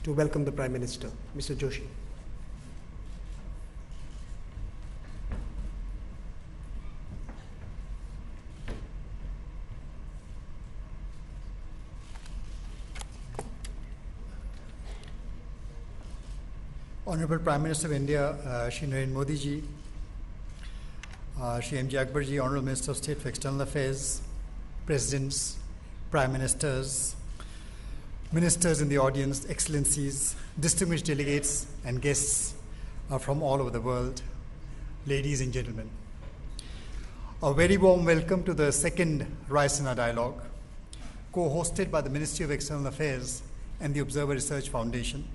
to welcome the Prime Minister, Mr. Joshi. Honorable Prime Minister of India, Shri Narendra Modi ji, Shri M.J. Akbar ji, Honorable Minister of State for External Affairs, Presidents, Prime Ministers, Ministers in the audience, Excellencies, distinguished delegates and guests from all over the world, ladies and gentlemen. A very warm welcome to the second Raisina Dialogue, co-hosted by the Ministry of External Affairs and the Observer Research Foundation.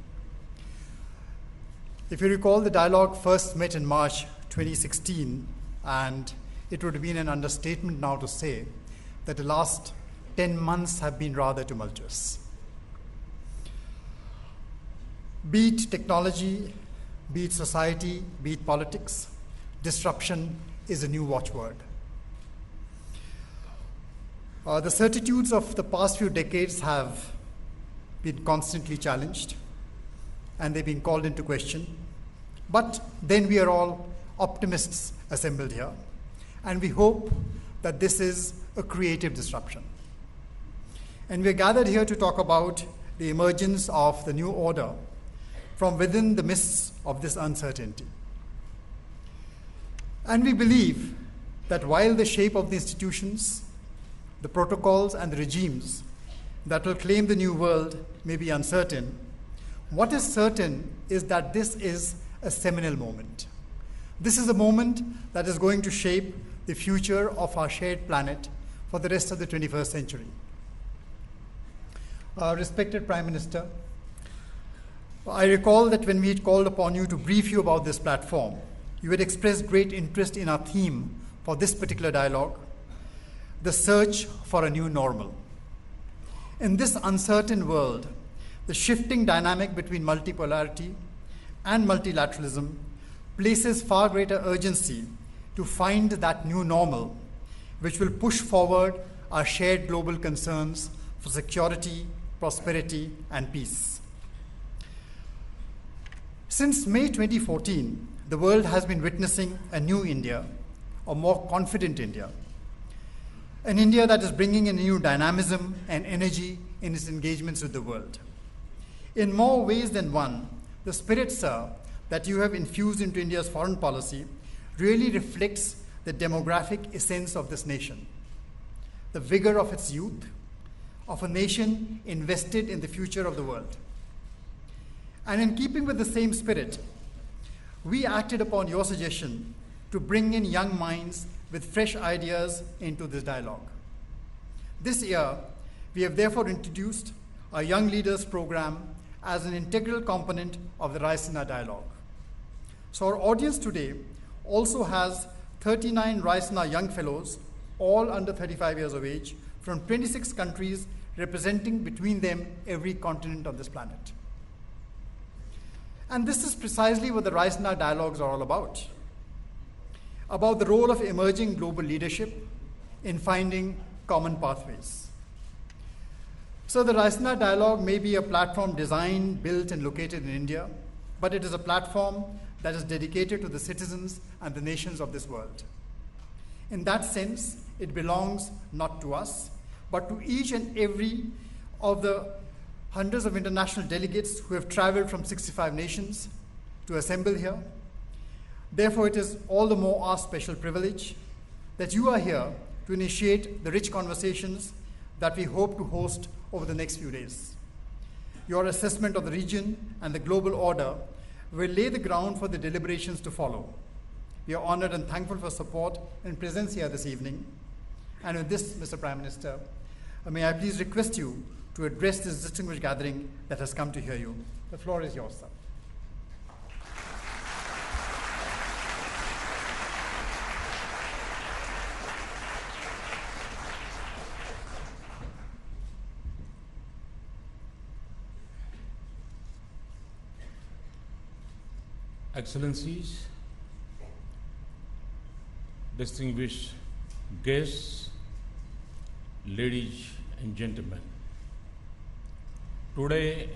If you recall, the dialogue first met in March 2016, and it would have been an understatement now to say that the last 10 months have been rather tumultuous. Be it technology, be it society, be it politics, disruption is a new watchword. The certitudes of the past few decades have been constantly challenged, and they've been called into question. But then we are all optimists assembled here, and we hope that this is a creative disruption. And we're gathered here to talk about the emergence of the new order from within the mists of this uncertainty. And we believe that while the shape of the institutions, the protocols, and the regimes that will claim the new world may be uncertain, what is certain is that this is a seminal moment. This is a moment that is going to shape the future of our shared planet for the rest of the 21st century. Respected Prime Minister, I recall that when we had called upon you to brief you about this platform, you had expressed great interest in our theme for this particular dialogue, the search for a new normal. In this uncertain world, the shifting dynamic between multipolarity and multilateralism places far greater urgency to find that new normal, which will push forward our shared global concerns for security, prosperity, and peace. Since May 2014, the world has been witnessing a new India, a more confident India, an India that is bringing in new dynamism and energy in its engagements with the world. In more ways than one, the spirit, sir, that you have infused into India's foreign policy really reflects the demographic essence of this nation, the vigor of its youth, of a nation invested in the future of the world. And in keeping with the same spirit, we acted upon your suggestion to bring in young minds with fresh ideas into this dialogue. This year, we have therefore introduced our Young Leaders Program as an integral component of the Raisina Dialogue. So our audience today also has 39 Raisina Young Fellows, all under 35 years of age, from 26 countries, representing between them every continent on this planet. And this is precisely what the Raisina Dialogues are all about the role of emerging global leadership in finding common pathways. So the Raisina Dialogue may be a platform designed, built, and located in India, but it is a platform that is dedicated to the citizens and the nations of this world. In that sense, it belongs not to us, but to each and every of the hundreds of international delegates who have traveled from 65 nations to assemble here. Therefore, it is all the more our special privilege that you are here to initiate the rich conversations that we hope to host over the next few days. Your assessment of the region and the global order will lay the ground for the deliberations to follow. We are honored and thankful for support and presence here this evening. And with this, Mr. Prime Minister, may I please request you to address this distinguished gathering that has come to hear you. The floor is yours, sir. Excellencies, distinguished guests, ladies and gentlemen. Today,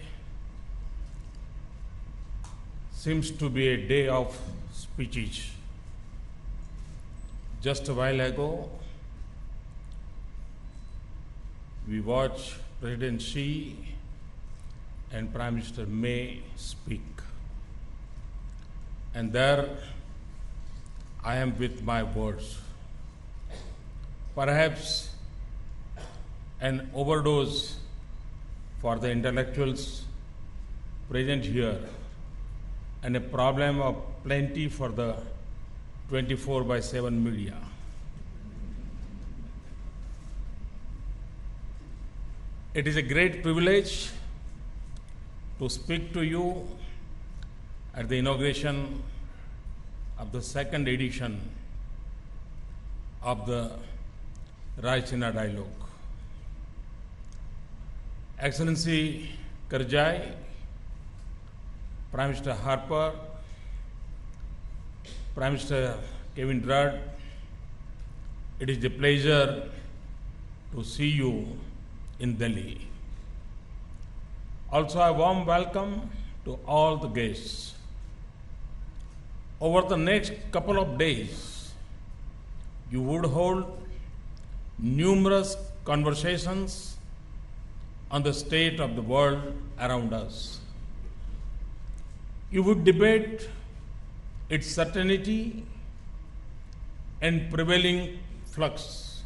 seems to be a day of speeches. Just a while ago, we watched President Xi and Prime Minister May speak. And there I am with my words. Perhaps an overdose for the intellectuals present here and a problem of plenty for the 24/7 media. It is a great privilege to speak to you at the inauguration of the second edition of the Raisina Dialogue. Excellency Karjai, Prime Minister Harper, Prime Minister Kevin Rudd, it is a pleasure to see you in Delhi. Also, a warm welcome to all the guests. Over the next couple of days, you would hold numerous conversations on the state of the world around us. You would debate its certainty and prevailing flux,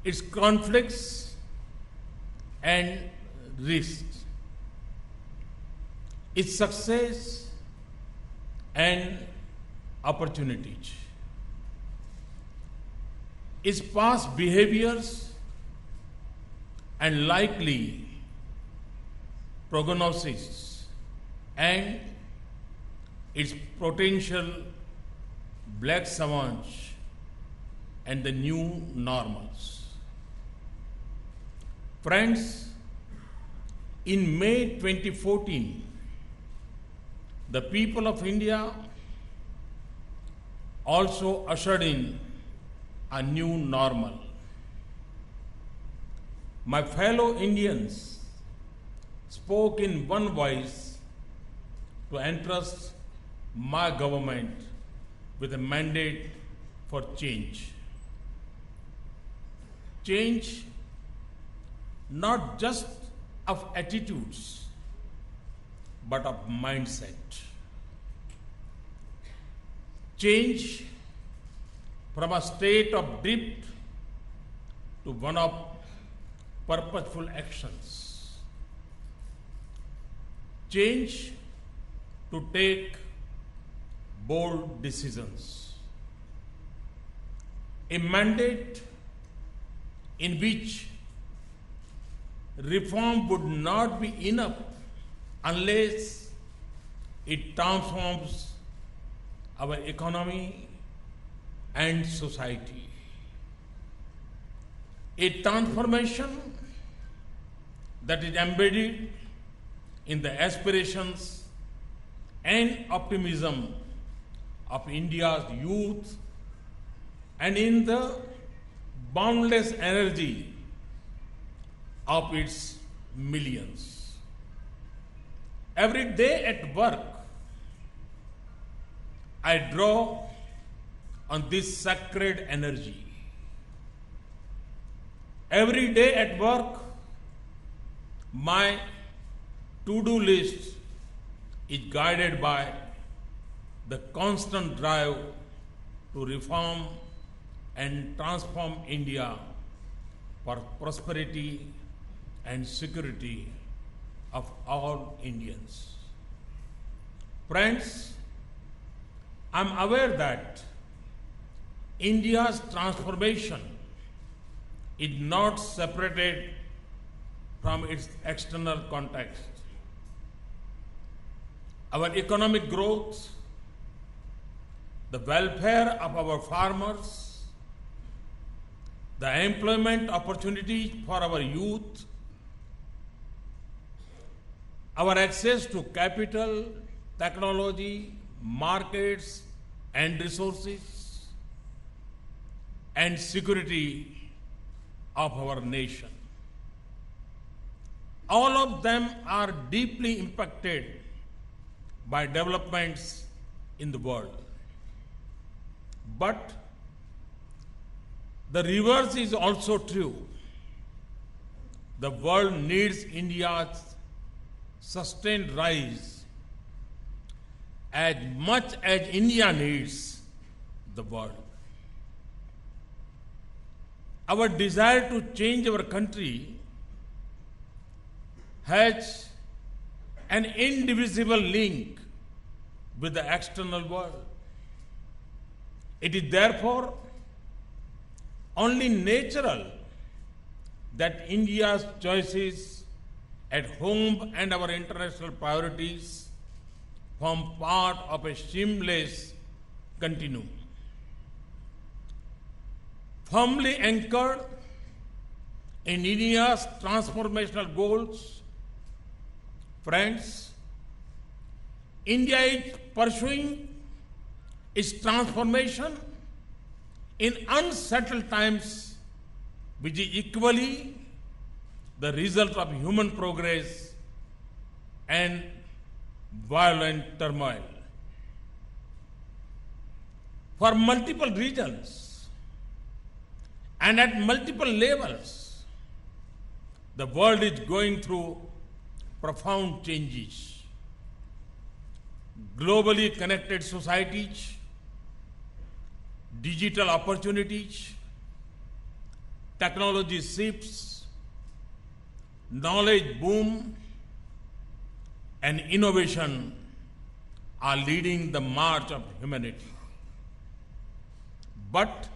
its conflicts and risks, its success and opportunities, its past behaviors and likely prognosis, and its potential black swans and the new normals. Friends, in May 2014, the people of India also ushered in a new normal. My fellow Indians spoke in one voice to entrust my government with a mandate for change. Change not just of attitudes, but of mindset. Change from a state of drift to one of purposeful actions. Change to take bold decisions. A mandate in which reform would not be enough unless it transforms our economy and society. A transformation that is embedded in the aspirations and optimism of India's youth and in the boundless energy of its millions. Every day at work, I draw on this sacred energy. Every day at work, my to-do list is guided by the constant drive to reform and transform India for prosperity and security of all Indians. Friends, I am aware that India's transformation is not separated from its external context. Our economic growth, the welfare of our farmers, the employment opportunities for our youth, our access to capital, technology, markets and resources, and security of our nation. All of them are deeply impacted by developments in the world. But the reverse is also true. The world needs India's sustained rise as much as India needs the world. Our desire to change our country has an indivisible link with the external world. It is therefore only natural that India's choices at home and our international priorities form part of a seamless continuum. Firmly anchored in India's transformational goals, friends, India is pursuing its transformation in unsettled times, which is equally the result of human progress and violent turmoil. For multiple reasons and at multiple levels, the world is going through profound changes. Globally connected societies, digital opportunities, technology shifts, knowledge boom, and innovation are leading the march of humanity. But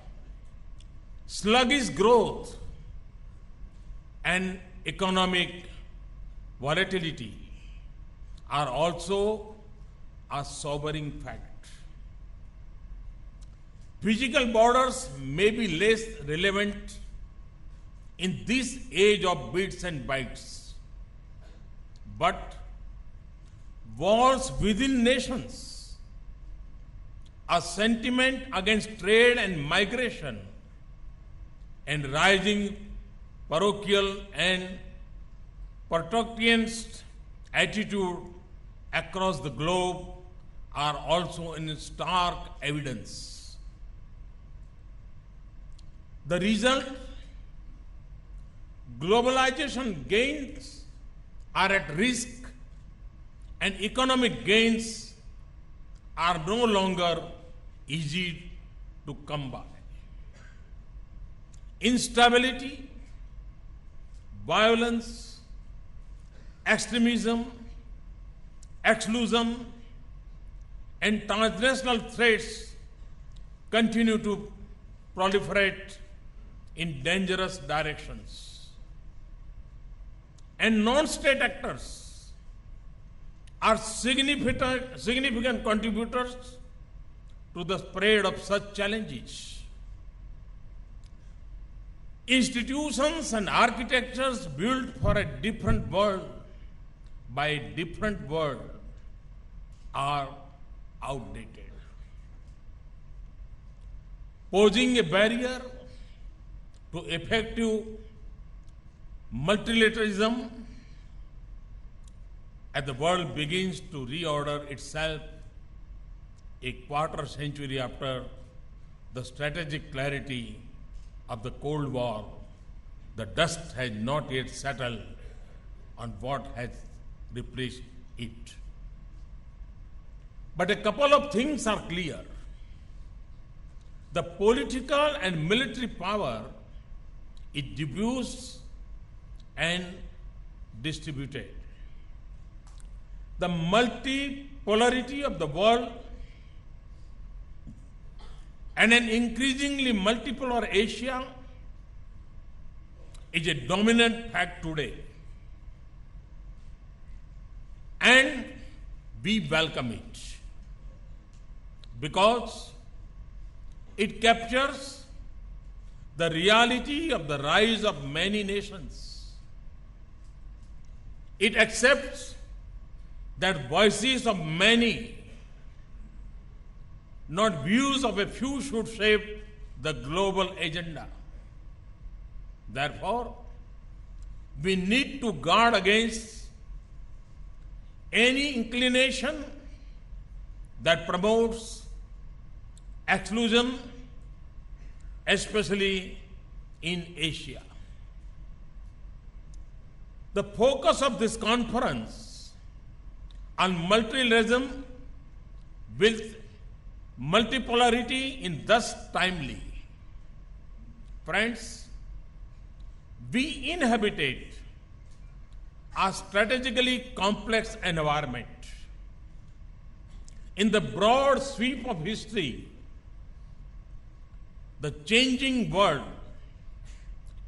sluggish growth and economic volatility are also a sobering fact. Physical borders may be less relevant in this age of bits and bytes, but wars within nations, a sentiment against trade and migration, and rising parochial and protectionist attitude across the globe are also in stark evidence. The result, globalization gains are at risk and economic gains are no longer easy to come by. Instability, violence, extremism, exclusion, and transnational threats continue to proliferate in dangerous directions. And non-state actors are significant contributors to the spread of such challenges. Institutions and architectures built for a different world by a different world are outdated, posing a barrier to effective multilateralism as the world begins to reorder itself a quarter century after the strategic clarity of the Cold War. The dust has not yet settled on what has replaced it. But a couple of things are clear. The political and military power is diffused and distributed. The multipolarity of the world and an increasingly multipolar Asia is a dominant fact today. And we welcome it because it captures the reality of the rise of many nations. It accepts that voices of many, not views of a few, should shape the global agenda. Therefore, we need to guard against any inclination that promotes exclusion, especially in Asia. The focus of this conference on multilateralism with multipolarity is thus timely. Friends, we inhabited a strategically complex environment. In the broad sweep of history, the changing world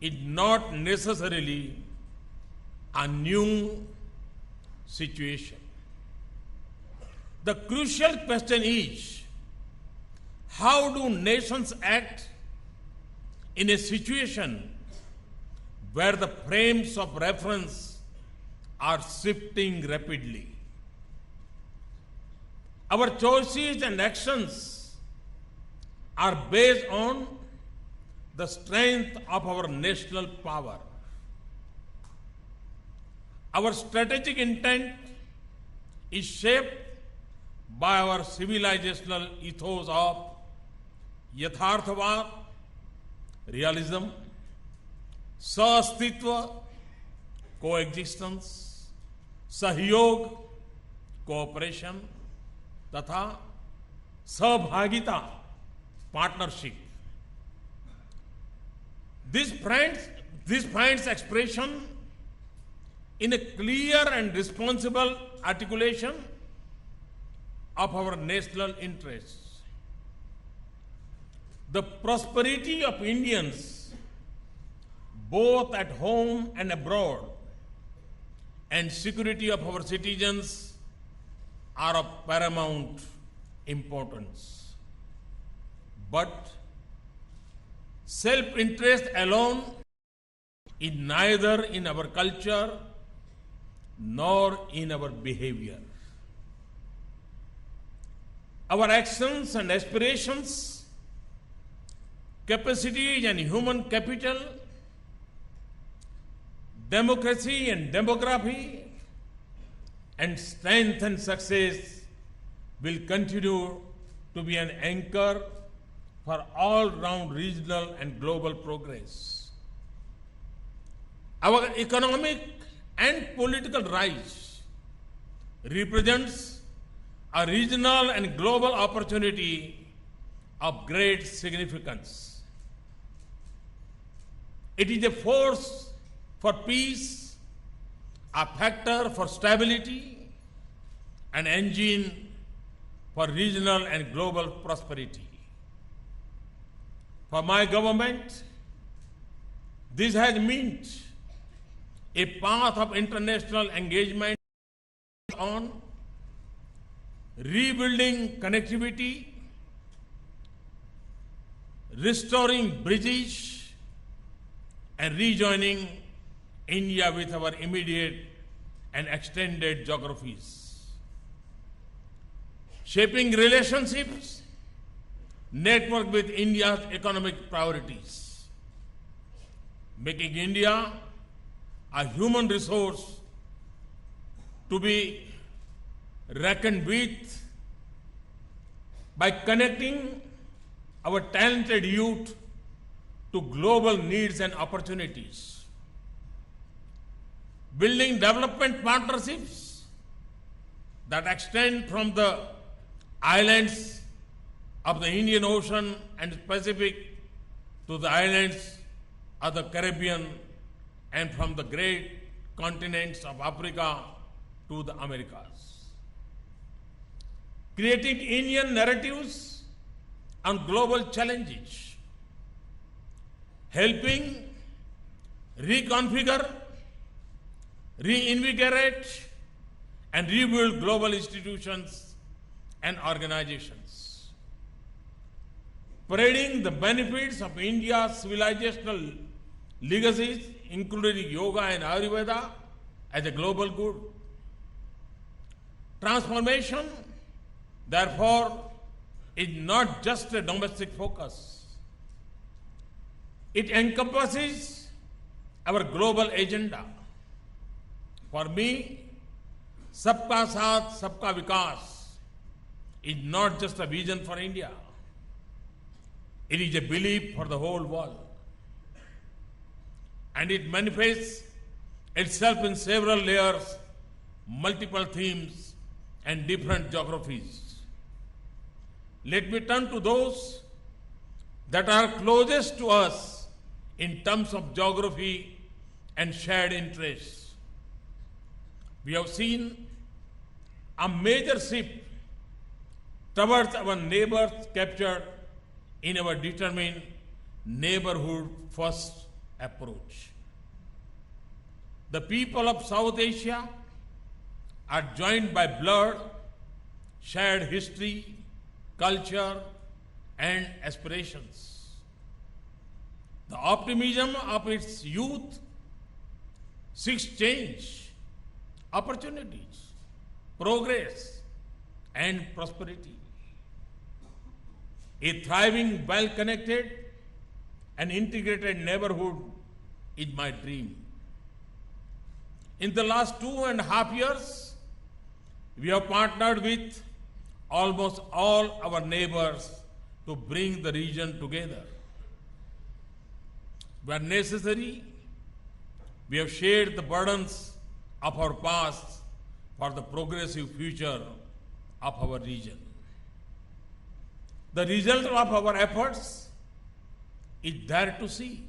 is not necessarily a new situation. The crucial question is, how do nations act in a situation where the frames of reference are shifting rapidly? Our choices and actions are based on the strength of our national power. Our strategic intent is shaped by our civilizational ethos of yatharthavad, realism, sahastitva, coexistence, sahyog, cooperation, तथा सहभागिता, partnership. This finds expression in a clear and responsible articulation of our national interests. The prosperity of Indians, both at home and abroad, and security of our citizens are of paramount importance. But self-interest alone is neither in our culture nor in our behavior. Our actions and aspirations, capacities and human capital, democracy and demography, and strength and success will continue to be an anchor for all-round regional and global progress. Our economic and political rise represents a regional and global opportunity of great significance. It is a force for peace, a factor for stability, an engine for regional and global prosperity. For my government, this has meant a path of international engagement on rebuilding connectivity, restoring bridges, and rejoining India with our immediate and extended geographies. Shaping relationships, network with India's economic priorities. Making India a human resource to be reckoned with by connecting our talented youth to global needs and opportunities. Building development partnerships that extend from the islands of the Indian Ocean and Pacific to the islands of the Caribbean and from the great continents of Africa to the Americas. Creating Indian narratives on global challenges. Helping reconfigure, reinvigorate, and rebuild global institutions and organizations. Parading the benefits of India's civilizational legacies, including yoga and Ayurveda, as a global good. Transformation, therefore, is not just a domestic focus. It encompasses our global agenda. For me, Sabka Saath, Sabka Vikas is not just a vision for India. It is a belief for the whole world. And it manifests itself in several layers, multiple themes, and different geographies. Let me turn to those that are closest to us in terms of geography and shared interests. We have seen a major shift towards our neighbors captured in our determined neighborhood first approach. The people of South Asia are joined by blood, shared history, culture, and aspirations. The optimism of its youth seeks change, opportunities, progress, and prosperity. A thriving, well-connected, and integrated neighborhood is my dream. In the last 2.5 years, we have partnered with almost all our neighbors to bring the region together. Where necessary, we have shared the burdens of our past for the progressive future of our region. The result of our efforts is there to see.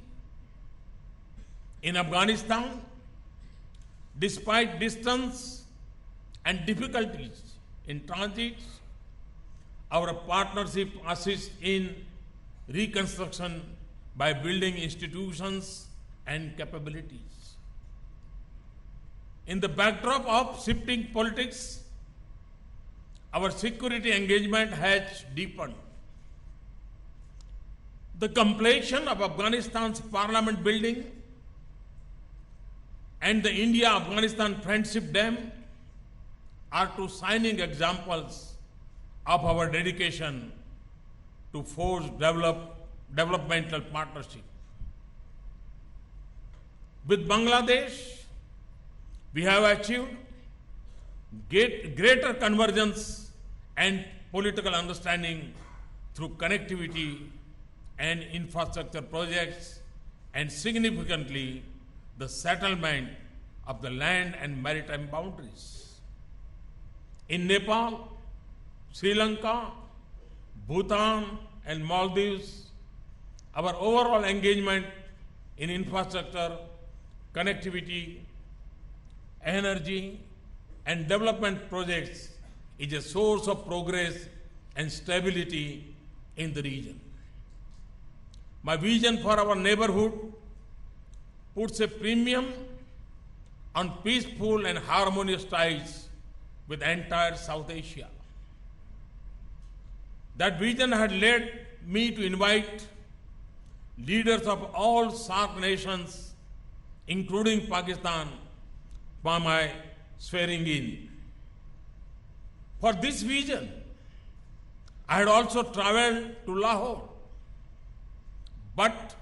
In Afghanistan, despite distance and difficulties in transit, our partnership assists in reconstruction by building institutions and capabilities. In the backdrop of shifting politics, our security engagement has deepened. The completion of Afghanistan's parliament building and the India-Afghanistan Friendship Dam are two shining examples of our dedication to forge developmental partnership. With Bangladesh, we have achieved greater convergence and political understanding through connectivity and infrastructure projects, and significantly the settlement of the land and maritime boundaries. In Nepal, Sri Lanka, Bhutan, and Maldives, our overall engagement in infrastructure, connectivity, energy, and development projects is a source of progress and stability in the region. My vision for our neighborhood puts a premium on peaceful and harmonious ties with entire South Asia. That vision had led me to invite leaders of all SAARC nations, including Pakistan, for my swearing in. For this vision, I had also traveled to Lahore. But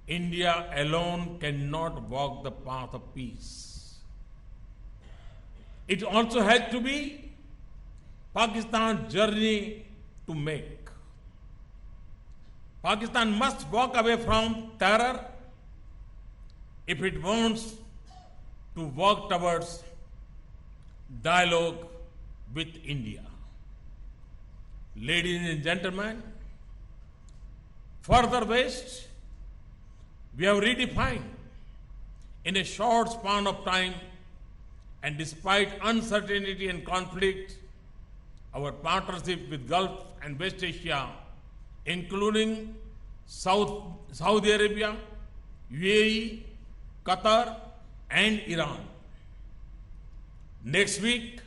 India alone cannot walk the path of peace. It also has to be Pakistan's journey to make. Pakistan must walk away from terror if it wants to work towards dialogue with India. Ladies and gentlemen, further west, we have redefined in a short span of time, and despite uncertainty and conflict, our partnership with Gulf and West Asia, including Saudi Arabia, UAE, Qatar, and Iran. Next week,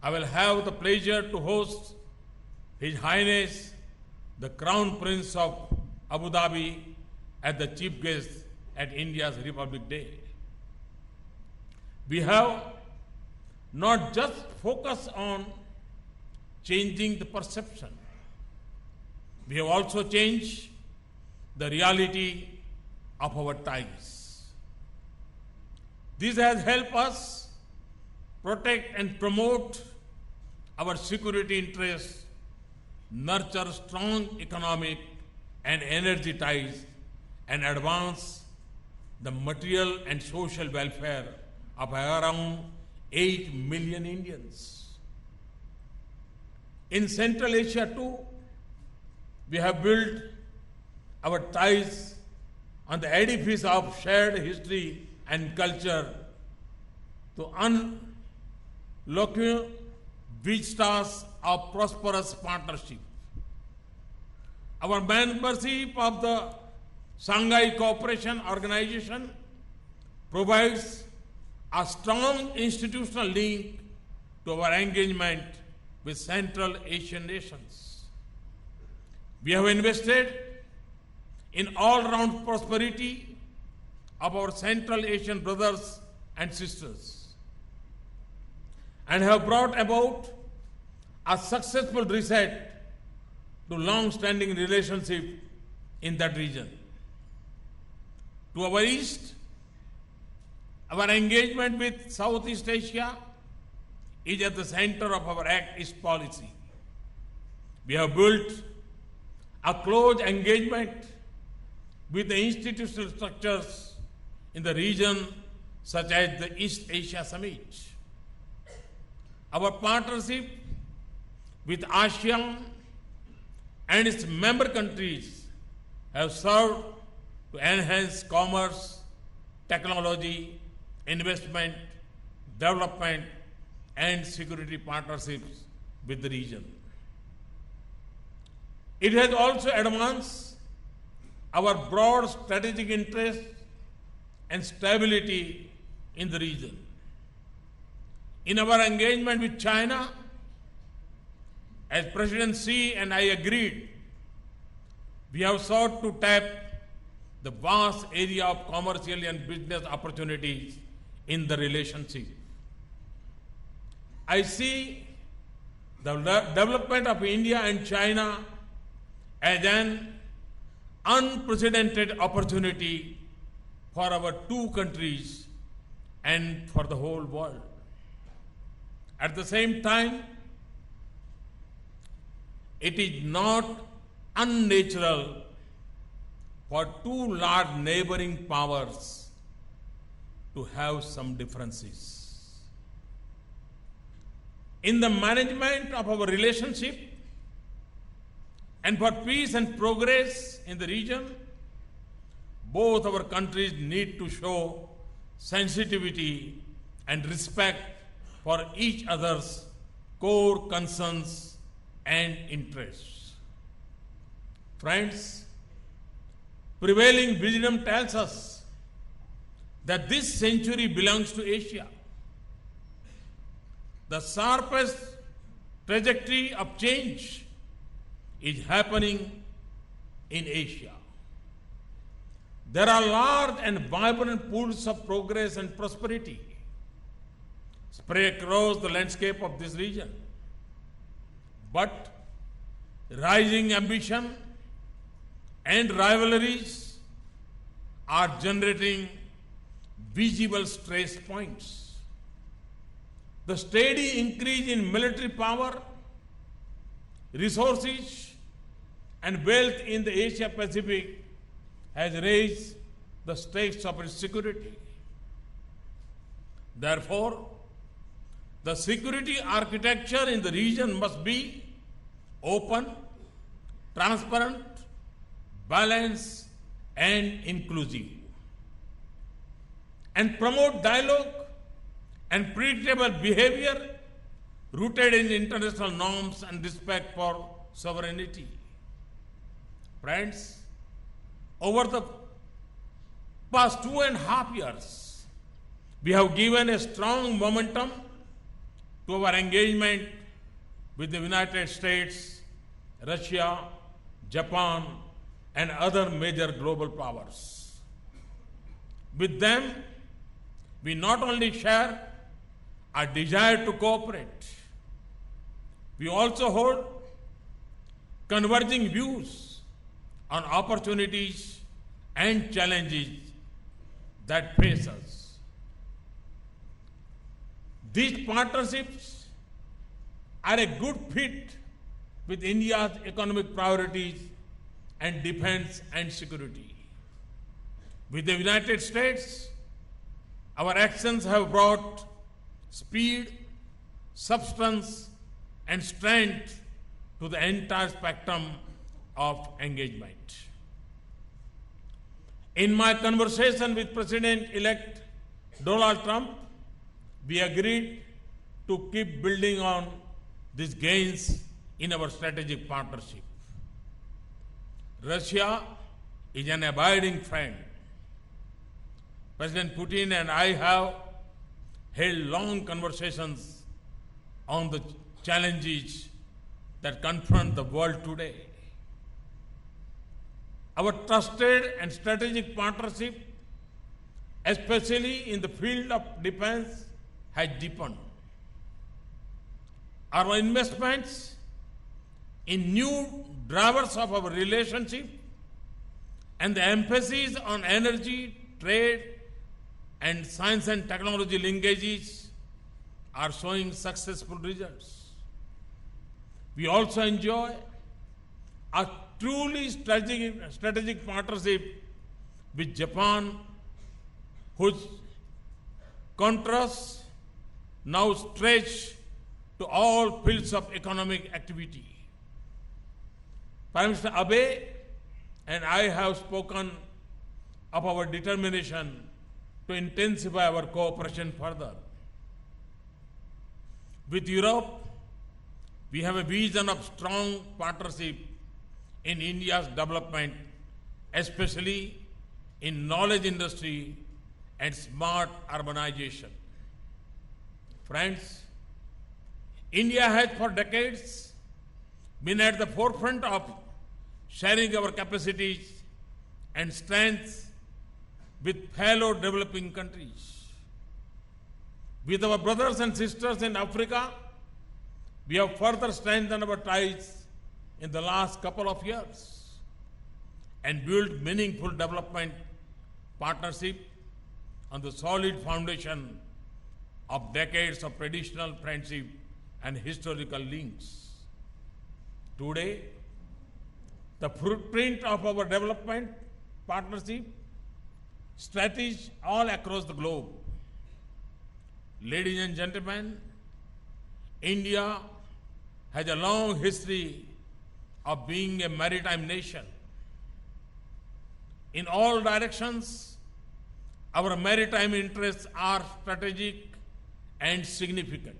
I will have the pleasure to host His Highness the Crown Prince of Abu Dhabi as the chief guest at India's Republic Day. We have not just focused on changing the perception, we have also changed the reality of our ties. This has helped us protect and promote our security interests, nurture strong economic and energy ties, and advance the material and social welfare of around 8 million Indians. In Central Asia too, we have built our ties on the edifice of shared history and culture to unlock vistas of prosperous partnership. Our membership of the Shanghai Cooperation Organization provides a strong institutional link to our engagement with Central Asian nations. We have invested in all-round prosperity of our Central Asian brothers and sisters and have brought about a successful reset to long-standing relationship in that region. To our east, our engagement with Southeast Asia is at the center of our Act East policy. We have built a close engagement with the institutional structures in the region, such as the East Asia Summit. Our partnership with ASEAN and its member countries have served to enhance commerce, technology, investment, development, and security partnerships with the region. It has also advanced our broad strategic interests and stability in the region. In our engagement with China, as President Xi and I agreed, we have sought to tap the vast area of commercial and business opportunities in the relationship. I see the development of India and China as an unprecedented opportunity for our two countries and for the whole world. At the same time, it is not unnatural for two large neighboring powers to have some differences. In the management of our relationship and for peace and progress in the region, both our countries need to show sensitivity and respect for each other's core concerns and interests. Friends, prevailing wisdom tells us that this century belongs to Asia. The sharpest trajectory of change is happening in Asia. There are large and vibrant pools of progress and prosperity spread across the landscape of this region. But rising ambition and rivalries are generating visible stress points. The steady increase in military power, resources, and wealth in the Asia Pacific has raised the stakes of its security. Therefore, the security architecture in the region must be open, transparent, balanced, and inclusive, and promote dialogue and predictable behavior rooted in international norms and respect for sovereignty. Friends, over the past 2.5 years, we have given a strong momentum to our engagement with the United States, Russia, Japan, and other major global powers. With them, we not only share a desire to cooperate, we also hold converging views on opportunities and challenges that face us. These partnerships are a good fit with India's economic priorities and defense and security. With the United States, our actions have brought speed, substance, and strength to the entire spectrum of engagement. In my conversation with President-elect Donald Trump, we agreed to keep building on these gains in our strategic partnership. Russia is an abiding friend. President Putin and I have held long conversations on the challenges that confront the world today. Our trusted and strategic partnership, especially in the field of defense, has deepened. Our investments in new drivers of our relationship and the emphasis on energy, trade, and science and technology linkages are showing successful results. We also enjoy a truly strategic partnership with Japan, whose contrasts now stretch to all fields of economic activity. Prime Minister Abe and I have spoken of our determination to intensify our cooperation further. With Europe, we have a vision of strong partnership in India's development, especially in knowledge industry and smart urbanization. Friends, India has for decades been at the forefront of sharing our capacities and strengths with fellow developing countries. With our brothers and sisters in Africa, we have further strengthened our ties in the last couple of years and built meaningful development partnership on the solid foundation of decades of traditional friendship and historical links. Today, the footprint of our development partnership stretches all across the globe. Ladies and gentlemen, India has a long history of being a maritime nation. In all directions, our maritime interests are strategic and significant.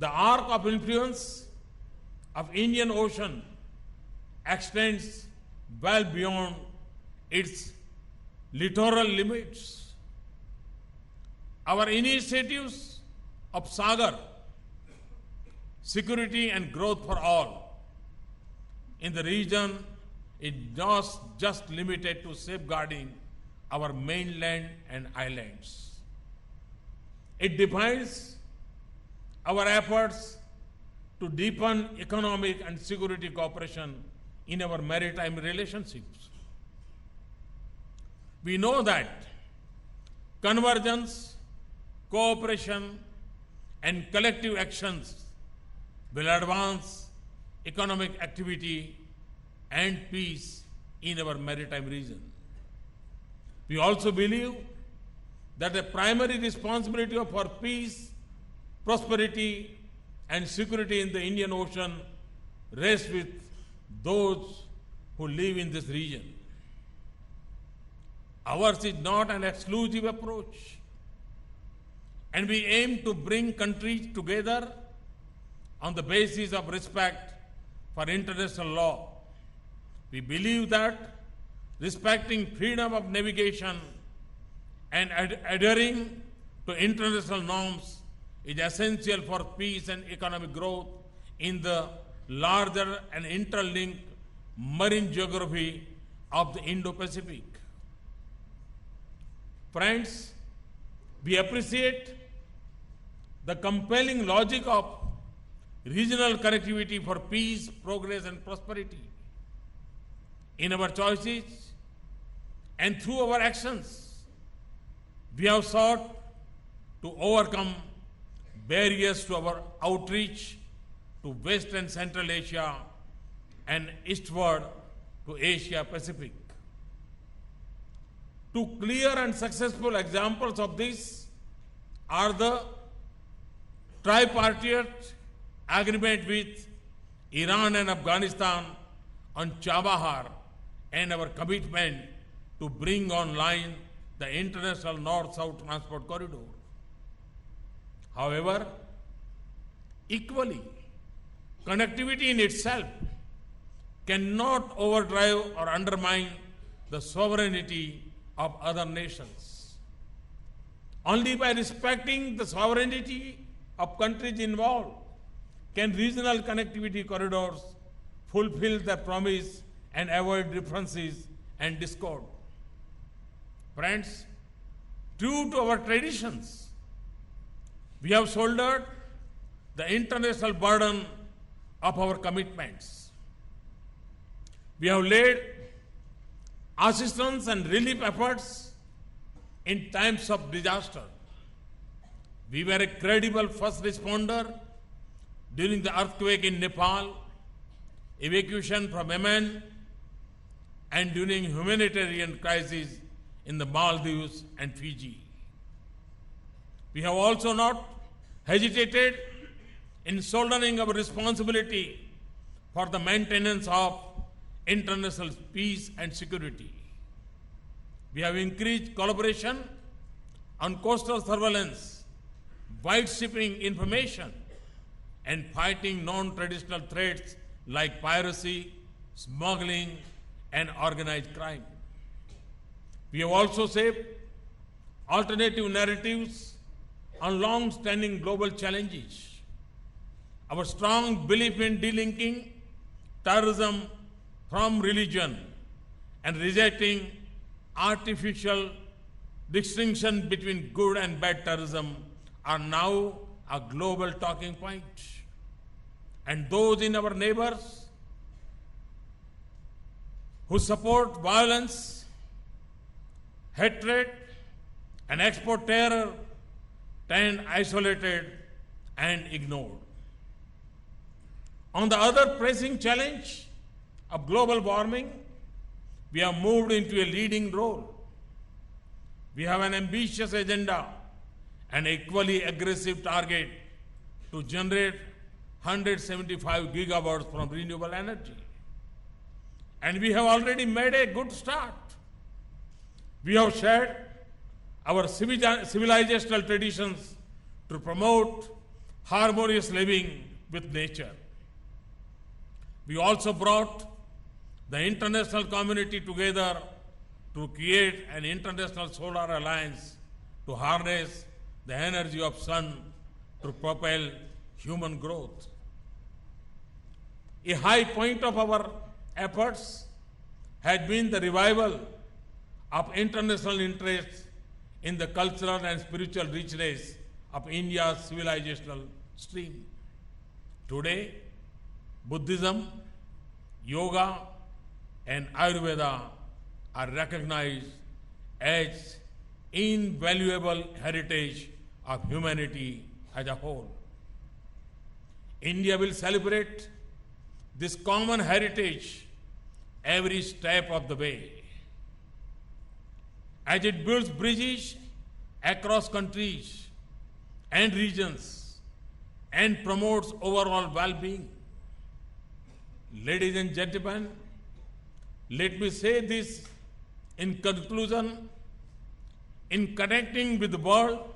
The arc of influence of Indian Ocean extends well beyond its littoral limits. Our initiatives of Sagar, security and growth for all, in the region is not just limited to safeguarding our mainland and islands. It defines our efforts to deepen economic and security cooperation in our maritime relationships. We know that convergence, cooperation, and collective actions will advance economic activity and peace in our maritime region. We also believe that the primary responsibility for peace, prosperity, and security in the Indian Ocean rests with those who live in this region. Ours is not an exclusive approach, and we aim to bring countries together on the basis of respect for international law. We believe that respecting freedom of navigation and adhering to international norms is essential for peace and economic growth in the larger and interlinked marine geography of the Indo-Pacific. Friends, we appreciate the compelling logic of regional connectivity for peace, progress, and prosperity. In our choices and through our actions, we have sought to overcome barriers to our outreach to West and Central Asia and eastward to Asia Pacific. Two clear and successful examples of this are the tripartite agreement with Iran and Afghanistan on Chabahar and our commitment to bring online the international North-South transport corridor. However, equally, connectivity in itself cannot overdrive or undermine the sovereignty of other nations. Only by respecting the sovereignty of countries involved can regional connectivity corridors fulfill their promise and avoid differences and discord. Friends, true to our traditions, we have shouldered the international burden of our commitments. We have led assistance and relief efforts in times of disaster. We were a credible first responder during the earthquake in Nepal, evacuation from Yemen, and during humanitarian crisis in the Maldives and Fiji. We have also not hesitated in shouldering our responsibility for the maintenance of international peace and security. We have increased collaboration on coastal surveillance, wide-shipping information, and fighting non-traditional threats like piracy, smuggling, and organized crime. We have also shaped alternative narratives on long-standing global challenges. Our strong belief in delinking terrorism from religion and rejecting artificial distinction between good and bad terrorism are now a global talking point. And those in our neighbors who support violence, hatred, and export terror stand isolated and ignored. On the other pressing challenge of global warming, we have moved into a leading role. We have an ambitious agenda and equally aggressive target to generate 175 gigawatts from renewable energy. And we have already made a good start. We have shared our civilizational traditions to promote harmonious living with nature. We also brought the international community together to create an international solar alliance to harness the energy of sun to propel human growth. A high point of our efforts has been the revival of international interest in the cultural and spiritual richness of India's civilizational stream. Today, Buddhism, Yoga, and Ayurveda are recognized as invaluable heritage of humanity as a whole. India will celebrate this common heritage every step of the way. As it builds bridges across countries and regions and promotes overall well-being. Ladies and gentlemen, let me say this in conclusion. In connecting with the world,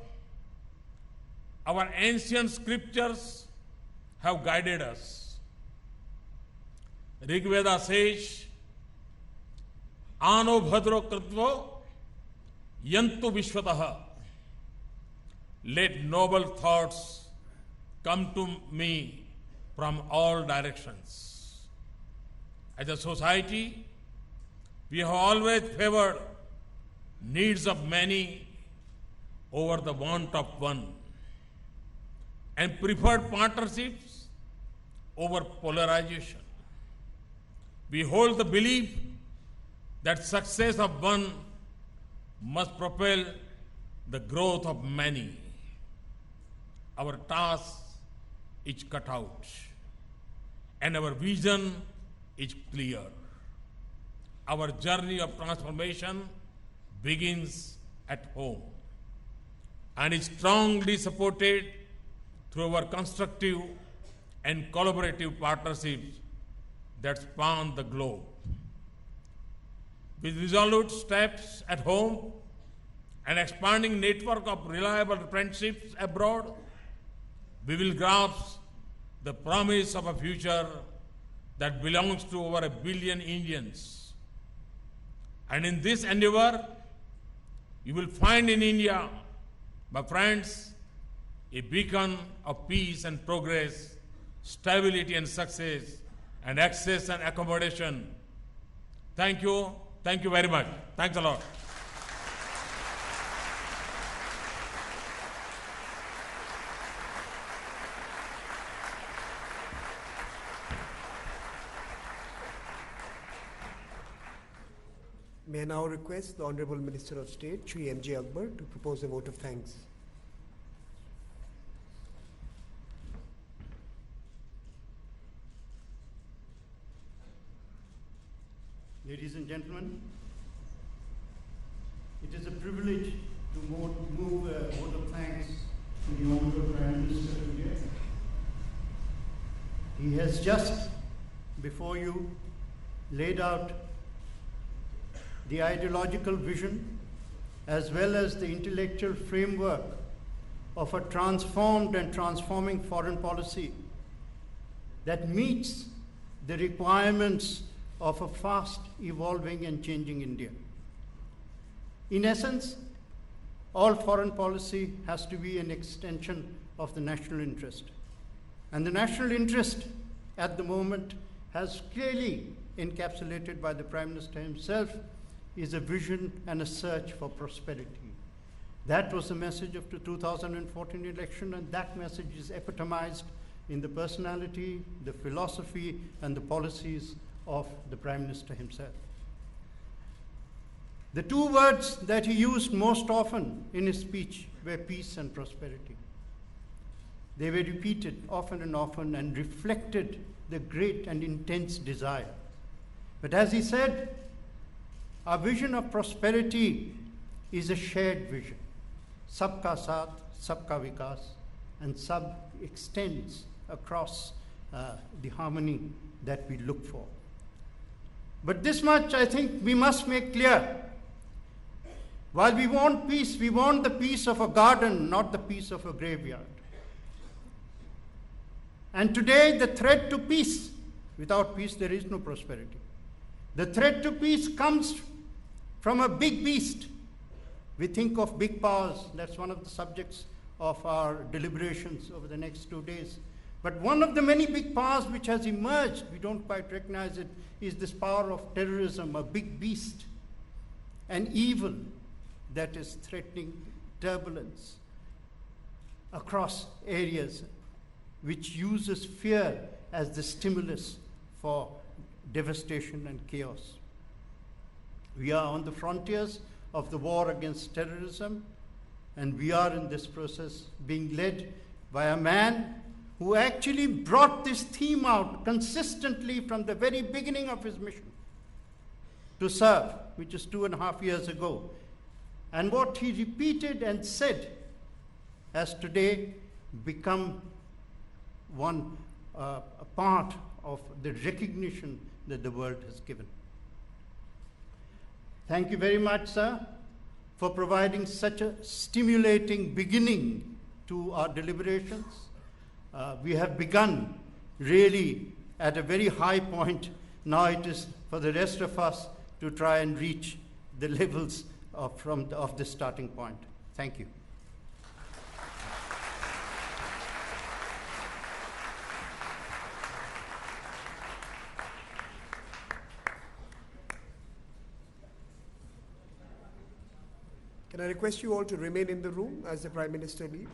our ancient scriptures have guided us. Rig Veda says, Ano bhadro kritvo yantu vishwataha. Let noble thoughts come to me from all directions. As a society, we have always favored needs of many over the want of one, and preferred partnerships over polarization. We hold the belief that success of one must propel the growth of many. our task is cut out and our vision is clear. Our journey of transformation begins at home and is strongly supported through our constructive and collaborative partnerships that span the globe. With resolute steps at home, an expanding network of reliable friendships abroad, we will grasp the promise of a future that belongs to over 1 billion Indians. And in this endeavor, you will find in India, my friends, a beacon of peace and progress, stability and success, and access and accommodation. Thank you. Thank you very much. Thanks a lot. May I now request the Honorable Minister of State, Shri M.J. Akbar, to propose a vote of thanks. Ladies and gentlemen, it is a privilege to move a vote of thanks to the Honorable Prime Minister of India. He has just, before you, laid out the ideological vision as well as the intellectual framework of a transformed and transforming foreign policy that meets the requirements of a fast evolving and changing India. In essence, all foreign policy has to be an extension of the national interest. And the national interest at the moment, has clearly encapsulated by the Prime Minister himself, is a vision and a search for prosperity. That was the message of the 2014 election, and that message is epitomized in the personality, the philosophy, and the policies of the Prime Minister himself. The two words that he used most often in his speech were peace and prosperity. They were repeated often and often and reflected the great and intense desire. But as he said, our vision of prosperity is a shared vision. Sabka Saath, Sabka Vikas, and Sab extends across the harmony that we look for. But this much I think we must make clear. While we want peace, we want the peace of a garden, not the peace of a graveyard. And today the threat to peace, without peace there is no prosperity. The threat to peace comes from a big beast. We think of big powers, that's one of the subjects of our deliberations over the next 2 days. But one of the many big powers which has emerged, we don't quite recognize it, is this power of terrorism, a big beast, an evil that is threatening turbulence across areas, which uses fear as the stimulus for devastation and chaos. We are on the frontiers of the war against terrorism, and we are in this process being led by a man who actually brought this theme out consistently from the very beginning of his mission to serve, which is 2.5 years ago. And what he repeated and said has today become a part of the recognition that the world has given. Thank you very much, sir, for providing such a stimulating beginning to our deliberations. We have begun really at a very high point. Now it is for the rest of us to try and reach the levels of the starting point. Thank you. Can I request you all to remain in the room as the Prime Minister leaves?